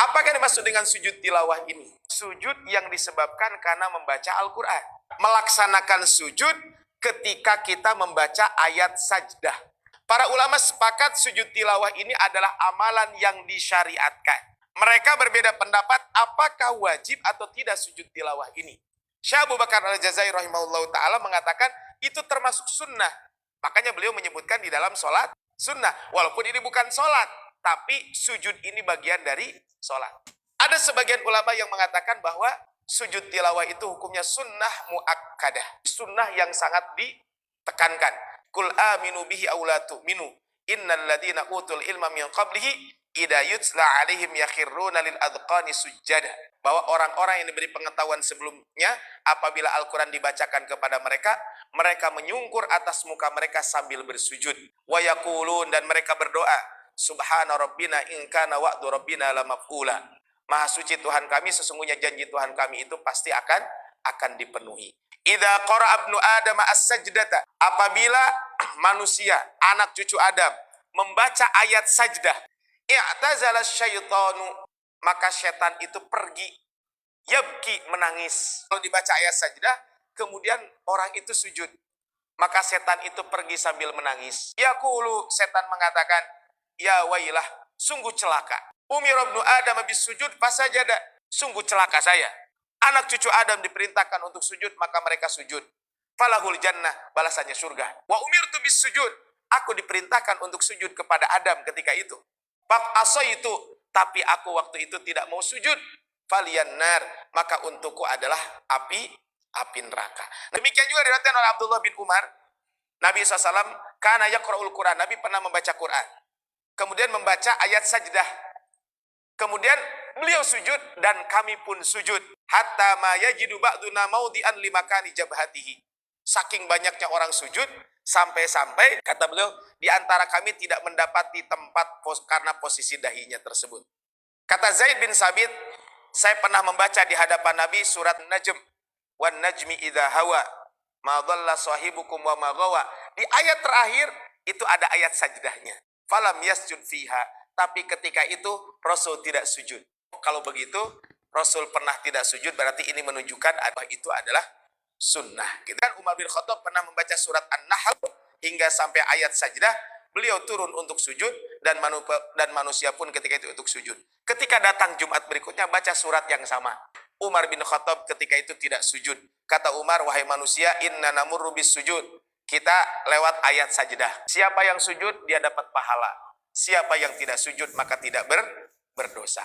Apakah yang dimaksud dengan sujud tilawah ini? Sujud yang disebabkan karena membaca Al-Quran. Melaksanakan sujud ketika kita membaca ayat sajdah. Para ulama sepakat sujud tilawah ini adalah amalan yang disyariatkan. Mereka berbeda pendapat apakah wajib atau tidak sujud tilawah ini. Syekh Abu Bakar Al-Jazairi rahimahullah ta'ala mengatakan itu termasuk sunnah. Makanya beliau menyebutkan di dalam sholat sunnah. Walaupun ini bukan sholat, tapi sujud ini bagian dari sholat. Ada sebagian ulama yang mengatakan bahwa sujud tilawah itu hukumnya sunnah muakkadah. Sunnah yang sangat ditekankan. Kul aminu bihi awlatu minu. Innal ladina utul ilma min qablihi idza yutla alaihim yakhirruna lil adqani sujjada. Bahwa orang-orang yang diberi pengetahuan sebelumnya, apabila Al-Quran dibacakan kepada mereka, mereka menyungkur atas muka mereka sambil bersujud. Wa yaqulun, dan mereka berdoa, Subhana rabbina in kana wa'du rabbina lamaf'ula. Maha suci Tuhan kami, sesungguhnya janji Tuhan kami itu pasti akan dipenuhi. Idza qara'a ibnu Adam as-sajdata, apabila manusia, anak cucu Adam, membaca ayat sajdah, i'tazala syaitanu, maka setan itu pergi. Yabki, menangis. Kalau dibaca ayat sajdah, kemudian orang itu sujud, maka setan itu pergi sambil menangis. Yaqulu, setan mengatakan, ya wailah, sungguh celaka. Umir ibnu Adam bis sujud fasajada, sungguh celaka saya. Anak cucu Adam diperintahkan untuk sujud, maka mereka sujud. Falahul jannah, balasannya surga. Wa umirtu bis sujud, aku diperintahkan untuk sujud kepada Adam ketika itu. Fak asaitu, tapi aku waktu itu tidak mau sujud. Falian nar, maka untukku adalah api neraka. Demikian juga diriwayatkan oleh Abdullah bin Umar, Nabi SAW kana yaqra'ul Quran, Nabi pernah membaca Quran, kemudian membaca ayat sajdah, kemudian beliau sujud dan kami pun sujud. Hatta ma yajidu ba'duna maudi'an limakani jabhatihi. Saking banyaknya orang sujud, sampai-sampai kata beliau, di antara kami tidak mendapati tempat karena posisi dahinya tersebut. Kata Zaid bin Sabit, saya pernah membaca di hadapan Nabi surat Najm, wan najmi idza hawa, ma dhalla sahibukum wa ma ghawa. Di ayat terakhir itu ada ayat sajdahnya. Falam yasjud fiha, tapi ketika itu Rasul tidak sujud. Kalau begitu Rasul pernah tidak sujud, berarti ini menunjukkan bahwa itu adalah sunnah. Kita kan Umar bin Khattab pernah membaca surat An-Nahl hingga sampai ayat sajdah, beliau turun untuk sujud dan manusia pun ketika itu untuk sujud. Ketika datang Jumat berikutnya baca surat yang sama. Umar bin Khattab ketika itu tidak sujud. Kata Umar, wahai manusia, inna namurru bis sujud. Kita lewat ayat sajdah. Siapa yang sujud dia dapat pahala. Siapa yang tidak sujud maka tidak berdosa.